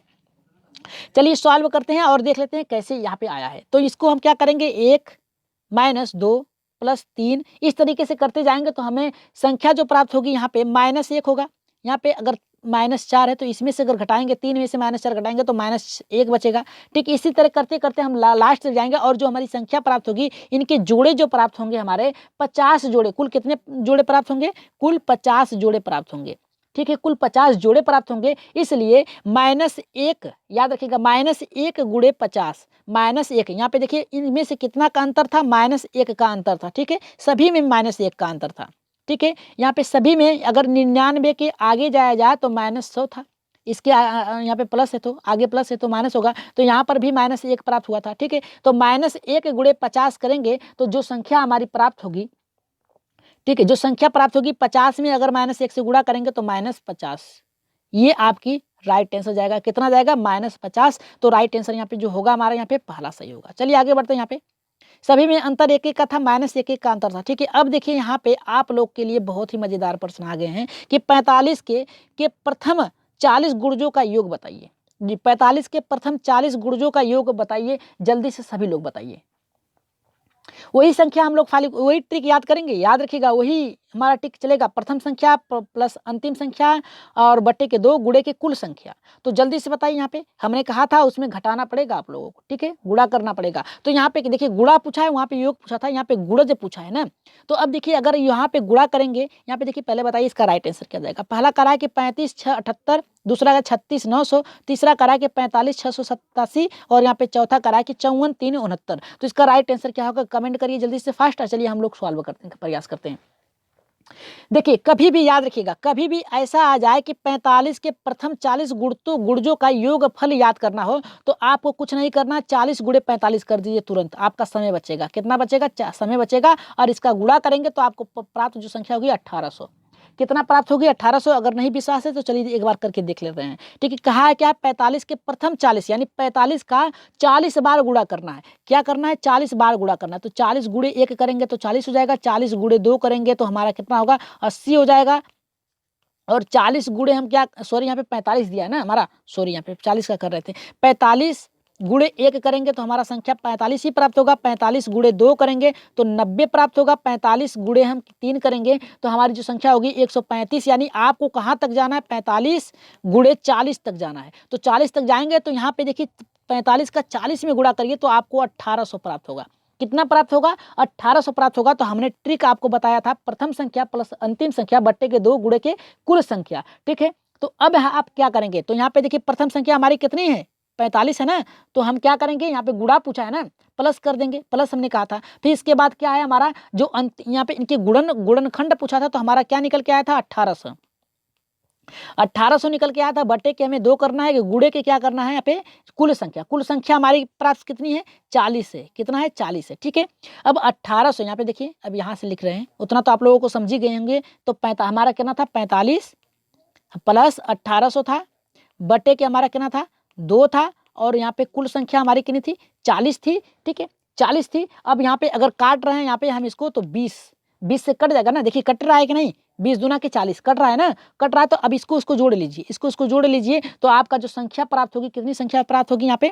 चलिए सॉल्व करते हैं और देख लेते हैं कैसे यहाँ पे आया है। तो इसको हम क्या करेंगे, 1 - 2 प्लस 3, इस तरीके से करते जाएंगे तो हमें संख्या जो प्राप्त होगी यहाँ पे -1 होगा। यहाँ पे अगर -4 है तो इसमें से अगर घटाएंगे, 3 में से -4 घटाएंगे तो -1 बचेगा। ठीक, इसी तरह करते करते हम लास्ट तक जाएंगे, और जो हमारी संख्या प्राप्त होगी, इनके जोड़े जो प्राप्त होंगे हमारे 50 जोड़े, कुल कितने जोड़े प्राप्त होंगे, कुल 50 जोड़े प्राप्त होंगे। ठीक है, कुल 50 जोड़े प्राप्त होंगे, इसलिए -1, याद रखिएगा -1 गुणे 50, -1, यहाँ पे देखिए इनमें से कितना का अंतर था, -1 का अंतर था। ठीक है, सभी में -1 का अंतर था। ठीक है, यहाँ पे सभी में अगर 99 के आगे जाया जाए तो -100 था, इसके यहाँ पे प्लस है तो आगे प्लस है तो माइनस होगा, तो यहाँ पर भी -1 प्राप्त हुआ था। ठीक है, तो -1 गुणे 50 करेंगे तो जो संख्या हमारी प्राप्त होगी, ठीक है, जो संख्या प्राप्त होगी 50 में अगर -1 से गुणा करेंगे तो -50, ये आपकी राइट आंसर जाएगा। कितना जाएगा, -50। तो राइट आंसर यहाँ पे जो होगा हमारा यहाँ पे पहला सही होगा। चलिए आगे बढ़ते हैं। यहाँ पे सभी में अंतर 1 1 का था, -1 1 का अंतर था। ठीक है, अब देखिए यहाँ पे आप लोग के लिए बहुत ही मजेदार प्रश्न आ गए हैं कि 45 के प्रथम 40 गुणजों का योग बताइए। जी, 45 के प्रथम 40 गुणजों का योग बताइए, जल्दी से सभी लोग बताइए। वही संख्या हम लोग खाली वही ट्रिक याद करेंगे, याद रखिएगा वही हमारा ट्रिक चलेगा। प्रथम संख्या प्लस अंतिम संख्या और बट्टे के 2 गुणे के कुल संख्या। तो जल्दी से बताइए, यहाँ पे हमने कहा था उसमें घटाना पड़ेगा आप लोगों को, ठीक है, गुणा करना पड़ेगा। तो यहाँ पे देखिए गुणा पूछा है, वहाँ पे योग पूछा था, यहाँ पे गुणज पूछा है ना। तो अब देखिए अगर यहाँ पे गुणा करेंगे, यहाँ पे देखिए पहले बताइए इसका राइट आंसर क्या जाएगा। पहला करा है कि 35 6 78, दूसरा का 36 900, तीसरा करा है कि 45 687 और यहाँ पे चौथा करा है कि 54 3 69। तो इसका राइट आंसर क्या होगा कमेंट करिए जल्दी से फास्ट। चलिए हम लोग सॉल्व करते हैं, प्रयास करते हैं। देखिए कभी भी याद रखिएगा, कभी भी ऐसा आ जाए कि 45 के प्रथम 40 गुणजों का योगफल याद करना हो तो आपको कुछ नहीं करना, 40 गुणे 45 कर दीजिए, तुरंत आपका समय बचेगा। कितना बचेगा? समय बचेगा। और इसका गुणा करेंगे तो आपको प्राप्त जो संख्या होगी 1800। कितना प्राप्त होगी? 1800। अगर नहीं विश्वास है तो चलिए एक बार करके देख लेते हैं। ठीक है, कहा है क्या? 45 के प्रथम 40 यानी 45 का 40 बार गुणा करना है। क्या करना है? 40 बार गुणा करना है। तो 40 गुणे 1 करेंगे तो 40 हो जाएगा, 40 गुणे 2 करेंगे तो हमारा कितना होगा? 80 हो जाएगा। और 40 गुणे हम क्या, सॉरी यहाँ पे 45 दिया है ना हमारा, सॉरी यहाँ पे 40 का कर रहे थे। 45 गुणे 1 करेंगे तो हमारा संख्या 45 ही प्राप्त होगा। 45 गुणे 2 करेंगे तो 90 प्राप्त होगा। 45 गुणे हम 3 करेंगे तो हमारी जो संख्या होगी 135। यानी आपको कहाँ तक जाना है? 45 गुणे 40 तक जाना है। तो 40 तक जाएंगे तो यहाँ पे देखिए 45 का 40 में गुणा करिए तो आपको 1800 प्राप्त होगा। कितना प्राप्त होगा? 1800 प्राप्त होगा। तो हमने ट्रिक आपको बताया था, प्रथम संख्या प्लस अंतिम संख्या बट्टे के 2 गुणे के कुल संख्या। ठीक है, तो अब आप क्या करेंगे? तो यहाँ पे देखिए प्रथम संख्या हमारी कितनी है? 45 है ना। तो हम क्या करेंगे? यहाँ पे गुणा पूछा है ना, प्लस कर देंगे, प्लस हमने कहा था। फिर इसके बाद क्या है हमारा जो अंत, यहाँ पे इनके गुणनखंड पूछा था तो हमारा क्या निकल के आया था? 1800। 1800 निकल के आया था। बट्टे के हमें 2 करना है, गुणे के क्या करना है? यहाँ पे कुल संख्या हमारी प्राप्त कितनी है? 40 है। कितना है? 40 है। ठीक है, अब 1800 यहाँ पे देखिए, अब यहाँ से लिख रहे हैं, उतना तो आप लोगों को समझ ही गए होंगे। तो हमारा कितना था? 45 प्लस 1800 था, बट्टे के हमारा कितना था? 2 था। और यहाँ पे कुल संख्या हमारी कितनी थी? 40 थी। ठीक है, 40 थी। अब यहाँ पे अगर काट रहे हैं यहाँ पे हम इसको तो 20 से कट जाएगा ना। देखिए कट रहा है कि नहीं? 20 दूना के 40 कट रहा है ना, कट रहा है। तो अब इसको जोड़ लीजिए, इसको जोड़ लीजिए तो आपका जो संख्या प्राप्त होगी, कितनी संख्या प्राप्त होगी यहाँ पे?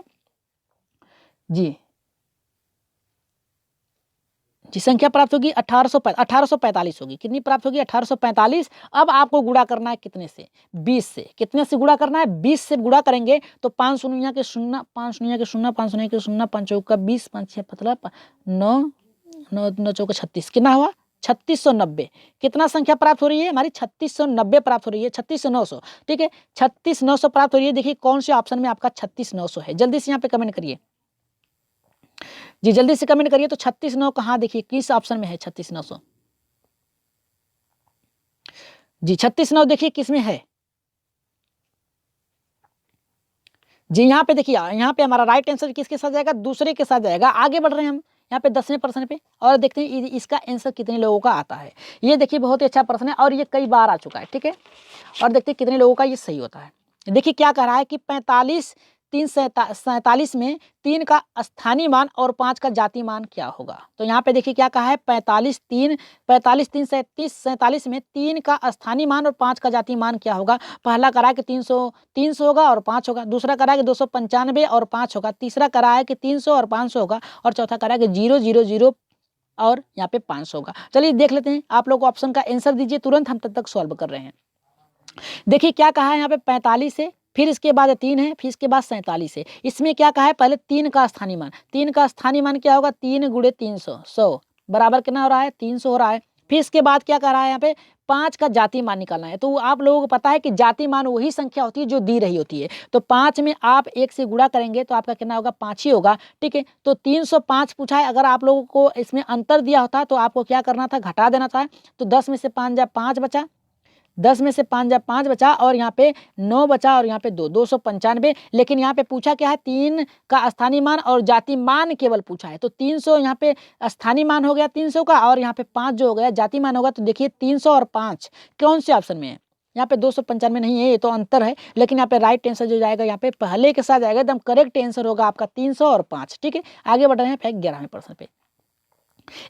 जी संख्या प्राप्त होगी 1845 होगी। कितनी प्राप्त होगी? 1845। अब आपको गुणा करना है कितने से? 20 से। कितने से गुणा करना है? 20 से गुणा करेंगे तो 5 शून्य के 0, 5 शून्य के 0, 5 शून्य के 0, 5 चौका 20, 5 6 मतलब 9, 9 चौका 36। कितना हुआ? 3690। कितना संख्या प्राप्त हो रही है हमारी? 3690 प्राप्त हो रही है। 36900। ठीक है, 36900 प्राप्त हो रही है। देखिए कौन से ऑप्शन में आपका 36900 है, जल्दी से यहाँ पे कमेंट करिए जी, जल्दी से कमेंट करिए। तो 36 कहाँ? देखिए किस ऑप्शन में है 36 900? जी 36 देखिए किस में है जी। यहाँ पे देखिए, यहाँ पे हमारा राइट आंसर किसके साथ जाएगा? दूसरे के साथ जाएगा। आगे बढ़ रहे हैं हम यहाँ पे 10वें प्रश्न पे और देखते हैं इसका आंसर कितने लोगों का आता है। ये देखिए बहुत ही अच्छा प्रश्न है और ये कई बार आ चुका है। ठीक है, और देखते हैं कितने लोगों का ये सही होता है। देखिए क्या कह रहा है कि 45 3 47 में 3 का स्थानीय मान और 5 का जातीय मान क्या होगा? तो यहाँ पे देखिए क्या कहा है? 45 3 47 में 3 का स्थानीय मान और 5 का जातीय मान क्या होगा? पहला करा है कि 300 होगा और 5 होगा। दूसरा करा है कि 295 और 5 होगा। तीसरा करा है कि 300 और 500 होगा। और चौथा करा है कि 0 0 0 और यहाँ पे 500 होगा। चलिए देख लेते हैं। आप लोग ऑप्शन का आंसर दीजिए तुरंत, हम तब तक सॉल्व कर रहे हैं। देखिए क्या कहा है यहाँ पे? 45 है, फिर इसके बाद 3 है, फिर इसके बाद 47 है। इसमें क्या कहा है? पहले 3 का स्थानीय मान। 3 का स्थानीय मान क्या होगा? 3 गुणे 300 100 बराबर कितना हो रहा है? 300 हो रहा है। फिर इसके बाद क्या कह रहा है यहाँ पे? 5 का जातीय मान निकालना है। तो आप लोगों को पता है कि जातीय मान वही संख्या होती है जो दी रही होती है। तो 5 में आप 1 से गुणा करेंगे तो आपका कितना होगा? 5 ही होगा। ठीक है, तो 305 पूछा है। अगर आप लोगों को इसमें अंतर दिया होता तो आपको क्या करना था? घटा देना था। तो 10 में से 5 जा 5 बचा, 10 में से 5 जा 5 बचा और यहाँ पे 9 बचा और यहाँ पे 295। लेकिन यहाँ पे पूछा क्या है? 3 का स्थानीय मान और जातीय मान केवल पूछा है। तो 300 यहाँ पे स्थानीय मान हो गया 300 का और यहाँ पे 5 जो हो गया जातीय मान होगा। तो देखिए 300 और 5 कौन से ऑप्शन में है? यहाँ पे 295 नहीं है, ये तो अंतर है। लेकिन यहाँ पे राइट आंसर जो जाएगा यहाँ पे पहले के साथ जाएगा, एकदम करेक्ट आंसर होगा आपका 300 और 5। ठीक है, आगे बढ़ रहे हैं फिर 11वें प्रश्न पे।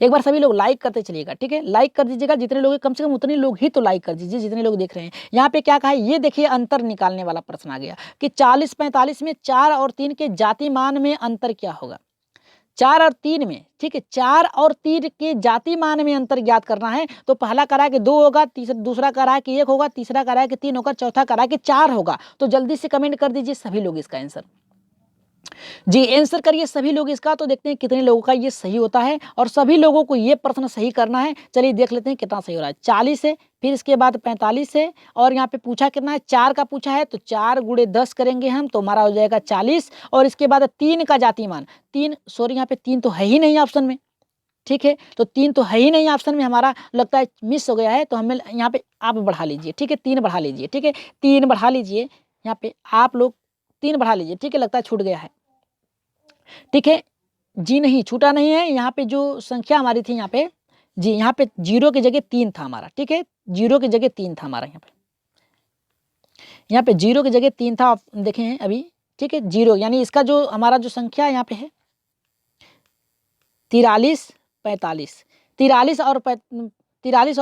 एक बार सभी लोग लाइक करते चलिएगा। ठीक है, लाइक कर दीजिएगा। जितने लोग, कम से कम उतने लोग ही तो लाइक कर दीजिए जितने लोग देख रहे हैं। यहाँ पे क्या कहा है? ये देखिए अंतर निकालने वाला प्रश्न आ गया कि 40 45 में 4 और 3 के जातीय मान में अंतर क्या होगा? 4 और 3 में, ठीक है, 4 और 3 के जाति मान में अंतर ज्ञात करना है। तो पहला कह रहा है कि 2 होगा, दूसरा कह रहा है कि 1 होगा, तीसरा कह रहा है कि 3 होगा, चौथा कह रहा है कि 4 होगा। तो जल्दी से कमेंट कर दीजिए सभी लोग इसका आंसर। जी, आंसर करिए सभी लोग इसका, तो देखते हैं कितने लोगों का ये सही होता है और सभी लोगों को ये प्रश्न सही करना है। चलिए देख लेते हैं कितना सही हो रहा है। 40 है, फिर इसके बाद 45 है और यहाँ पे पूछा कितना है, 4 का पूछा है, तो 4 गुणे 10 करेंगे हम तो हमारा हो जाएगा 40 और इसके बाद 3 का जातिमान, 3 सॉरी यहाँ पे 3 तो है ही नहीं ऑप्शन में, ठीक है, तो 3 तो है ही नहीं ऑप्शन में, हमारा लगता है मिस हो गया है, तो हमें यहाँ पे आप बढ़ा लीजिए, ठीक है, 3 बढ़ा लीजिए, ठीक है, 3 बढ़ा लीजिए, यहाँ पे आप लोग 3 बढ़ा लीजिए, ठीक है, लगता है छूट गया है, ठीक है। जी नहीं, छूटा नहीं है, यहाँ पे जो संख्या हमारी थी यहाँ पे, जी यहाँ पे 0 की जगह 3 था हमारा, ठीक है, 0 की जगह 3 था हमारा यहाँ पे 0 की जगह 3 था, आप देखें अभी, ठीक है, 0 यानी इसका जो हमारा जो संख्या यहाँ पे है 43 45, 43 और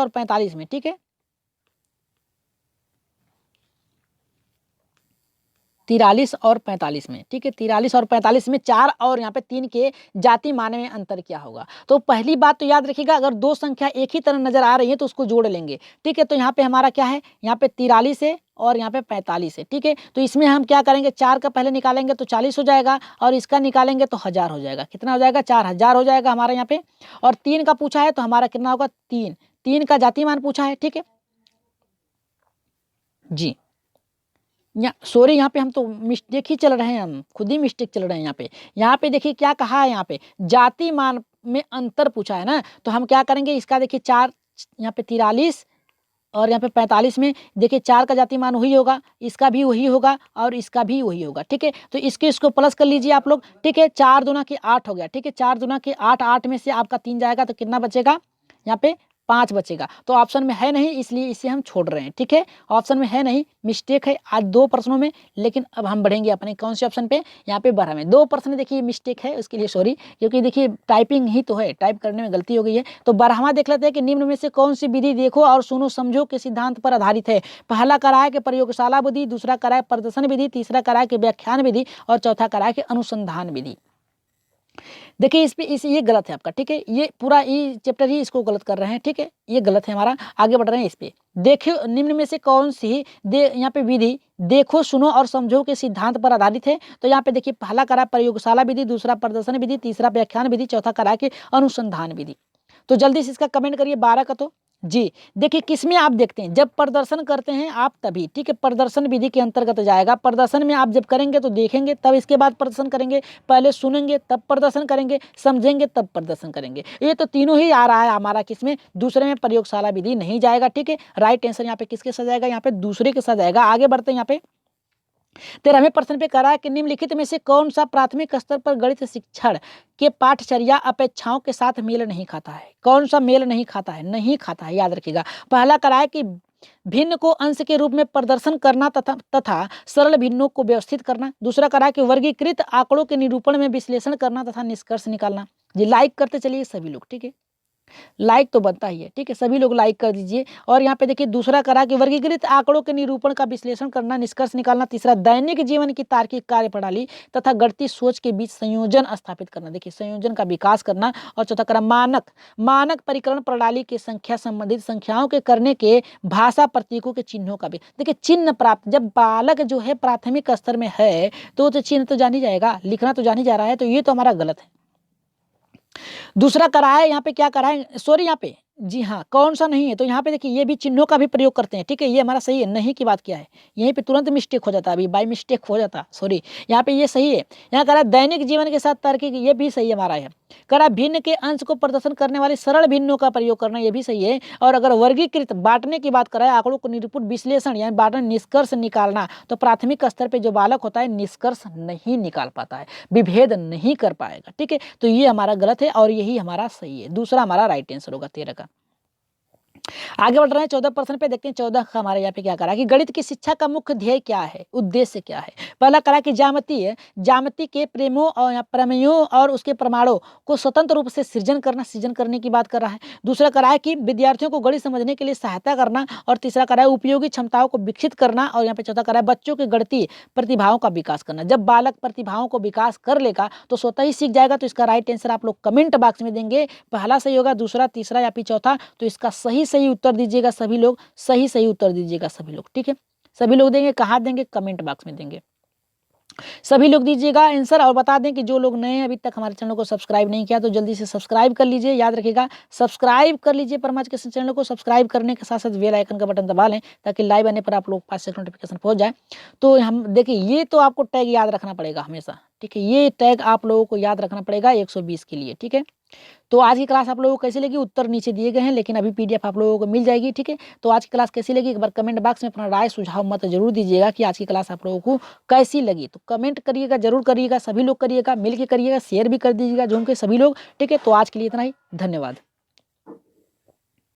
45 में, ठीक है, 43 और 45 में, ठीक है, 43 और 45 में 4 और यहाँ पे 3 के जाति मान में अंतर क्या होगा। तो पहली बात तो याद रखिएगा, अगर दो संख्या एक ही तरह नजर आ रही है तो उसको जोड़ लेंगे, ठीक है। तो यहाँ पे हमारा क्या है, यहाँ पे 43 है और यहाँ पे 45 है, ठीक है। तो इसमें हम क्या करेंगे, 4 का पहले निकालेंगे तो 40 हो जाएगा और इसका निकालेंगे तो 1000 हो जाएगा। कितना हो जाएगा, 4000 हो जाएगा हमारा यहाँ पे। और 3 का पूछा है तो हमारा कितना होगा, 3 का जाति मान पूछा है, ठीक है जी। सॉरी यहाँ पे हम तो मिस्टेक ही चल रहे हैं, हम खुद ही मिस्टेक चल रहे हैं यहाँ पे देखिए क्या कहा है, यहाँ पे जाति मान में अंतर पूछा है ना, तो हम क्या करेंगे, इसका देखिए 4 यहाँ पे 43 और यहाँ पे 45 में देखिए 4 का जाति मान वही होगा, इसका भी वही होगा और इसका भी वही होगा, ठीक है। तो इसको प्लस कर लीजिए आप लोग, ठीक है, 4 दूना के 8 हो गया, ठीक है, 4 दूना के 8, 8 में से आपका 3 जाएगा तो कितना बचेगा, यहाँ पे 5 बचेगा। तो ऑप्शन में है नहीं, इसलिए इसे हम छोड़ रहे हैं, ठीक है, ऑप्शन में है नहीं, मिस्टेक है आज 2 प्रश्नों में। लेकिन अब हम बढ़ेंगे अपने कौन से ऑप्शन पे, यहाँ पे 12 में 2 प्रश्न देखिए मिस्टेक है, उसके लिए सॉरी, क्योंकि देखिए टाइपिंग ही तो है, टाइप करने में गलती हो गई है। तो 12वां देख लेते हैं कि निम्न में से कौन सी विधि देखो और सुनो समझो के सिद्धांत पर आधारित है। पहला कराया कि प्रयोगशाला विधि, दूसरा कराया प्रदर्शन विधि, तीसरा कराया कि व्याख्यान विधि और चौथा कराया कि अनुसंधान विधि। देखिए इस पे ये गलत है आपका, ठीक है, ये पूरा ये चैप्टर ही इसको गलत कर रहे हैं, ठीक है, ये गलत है हमारा। आगे बढ़ रहे हैं इस पे, देखियो निम्न में से कौन सी यहाँ पे विधि देखो सुनो और समझो के सिद्धांत पर आधारित है। तो यहाँ पे देखिए पहला करा प्रयोगशाला विधि, दूसरा प्रदर्शन विधि, तीसरा व्याख्यान विधि, चौथा करा के अनुसंधान विधि। तो जल्दी से इसका कमेंट करिए 12 का। तो जी देखिए किसमें आप देखते हैं, जब प्रदर्शन करते हैं आप तभी, ठीक है, प्रदर्शन विधि के अंतर्गत जाएगा। प्रदर्शन में आप जब करेंगे तो देखेंगे तब इसके बाद प्रदर्शन करेंगे, पहले सुनेंगे तब प्रदर्शन करेंगे, समझेंगे तब प्रदर्शन करेंगे। ये तो तीनों ही आ रहा है हमारा किसमें, दूसरे में प्रयोगशाला विधि नहीं जाएगा, ठीक है। राइट आंसर यहाँ पे किसके साथ जाएगा, यहाँ पे दूसरे के साथ जाएगा। आगे बढ़ते हैं यहाँ पे 13वें प्रश्न पे करा कि निम्नलिखित में से कौन सा प्राथमिक स्तर पर गणित शिक्षण के पाठचर्या अपेक्षाओं के साथ मेल नहीं खाता है। कौन सा मेल नहीं खाता है, नहीं खाता है, याद रखिएगा। पहला करा है कि भिन्न को अंश के रूप में प्रदर्शन करना तथा सरल भिन्नों को व्यवस्थित करना। दूसरा करा है कि वर्गीकृत आंकड़ों के निरूपण में विश्लेषण करना तथा निष्कर्ष निकालना। जी लाइक करते चलिए सभी लोग, ठीक है, लाइक तो बनता ही है, ठीक है, सभी लोग लाइक कर दीजिए। और यहाँ पे देखिए दूसरा करा कि वर्गीकृत आंकड़ों के निरूपण का विश्लेषण करना, निष्कर्ष निकालना। तीसरा दैनिक जीवन की तार्किक कार्यप्रणाली तथा गणितीय सोच के बीच संयोजन स्थापित करना, देखिए संयोजन का विकास करना। और चौथा करा मानक परिकलन प्रणाली के संख्या संबंधित संख्याओं के करने के भाषा प्रतीकों के चिन्हों का भी। देखिए चिन्ह प्राप्त, जब बालक जो है प्राथमिक स्तर में है तो चिन्ह तो जान ही जाएगा, लिखना तो जान ही जा रहा है, तो ये तो हमारा गलत है। दूसरा करा है, यहाँ पे क्या करा है, सॉरी यहाँ पे जी हाँ कौन सा नहीं है, तो यहाँ पे देखिए ये भी चिन्हों का भी प्रयोग करते हैं, ठीक है, ये हमारा सही है। नहीं की बात क्या है, यहीं पे तुरंत मिस्टेक हो जाता है, अभी बाय मिस्टेक हो जाता, सॉरी, यहाँ पे ये सही है। यहाँ करा दैनिक जीवन के साथ तार्किक, ये भी सही हमारा है। करा भिन्न के अंश को प्रदर्शन करने वाले सरल भिन्नों का प्रयोग करना, ये भी सही है। और अगर वर्गीकृत बांटने की बात कराए, आंकड़ों को निरूपण विश्लेषण यानी बांटना, निष्कर्ष निकालना, तो प्राथमिक स्तर पे जो बालक होता है निष्कर्ष नहीं निकाल पाता है, विभेद नहीं कर पाएगा, ठीक है। तो ये हमारा गलत है और यही हमारा सही है, दूसरा हमारा राइट आंसर होगा 13 का। आगे बढ़ रहे हैं 14 प्रश्न पे, देखते हैं 14 का हमारे यहाँ पे क्या करा कि गणित की शिक्षा का मुख्य ध्येय क्या है, उद्देश्य क्या है। पहला करा कि ज्यामिति है, ज्यामिति के प्रेमों और या प्रमेयों और उसके प्रमाणों को स्वतंत्र रूप से सृजन करने की बात कर रहा है। दूसरा करा है कि विद्यार्थियों को गणित समझने के लिए सहायता करना, और तीसरा करा है उपयोगी क्षमताओं को विकसित करना, और यहाँ पे चौथा करा है बच्चों के गणितीय प्रतिभाओं का विकास करना। जब बालक प्रतिभाओं को विकास कर लेगा तो स्वतः ही सीख जाएगा। तो इसका राइट आंसर आप लोग कमेंट बॉक्स में देंगे, पहला सही होगा, दूसरा, तीसरा या फिर चौथा। तो इसका सही सही उत्तर दीजिएगा सभी लोग, सही सही उत्तर दीजिएगा सभी लोग, ठीक है। सभी लोग देंगे, कहाँ देंगे, कमेंट बॉक्स में देंगे। सभी लोग दीजिएगा आंसर। और बता दें कि जो लोग नए हैं, अभी तक हमारे चैनल को सब्सक्राइब नहीं किया, तो जल्दी से सब्सक्राइब कर लीजिए। याद रखिएगा, सब्सक्राइब कर लीजिए परमा एजुकेशन चैनल को। सब्सक्राइब करने के साथ साथ बेल आइकन का बटन दबा लें, ताकि लाइव आने पर आप लोग पास से नोटिफिकेशन पहुंच जाए। तो हम देखिए, ये तो आपको टैग याद रखना पड़ेगा हमेशा, ठीक है। ये टैग आप लोगों को याद रखना पड़ेगा 120 के लिए, ठीक है। तो आज की क्लास आप लोगों को कैसी लगी, उत्तर नीचे दिए गए हैं, लेकिन अभी पीडीएफ आप लोगों को मिल जाएगी, ठीक है। तो आज की क्लास कैसी लगी, एक बार कमेंट बॉक्स में अपना राय सुझाव मत जरूर दीजिएगा कि आज की क्लास आप लोगों को कैसी लगी। तो कमेंट करिएगा, जरूर करिएगा, सभी लोग करिएगा, मिल के करिएगा, शेयर भी कर दीजिएगा, झूम के सभी लोग, ठीक है। तो आज के लिए इतना ही, धन्यवाद।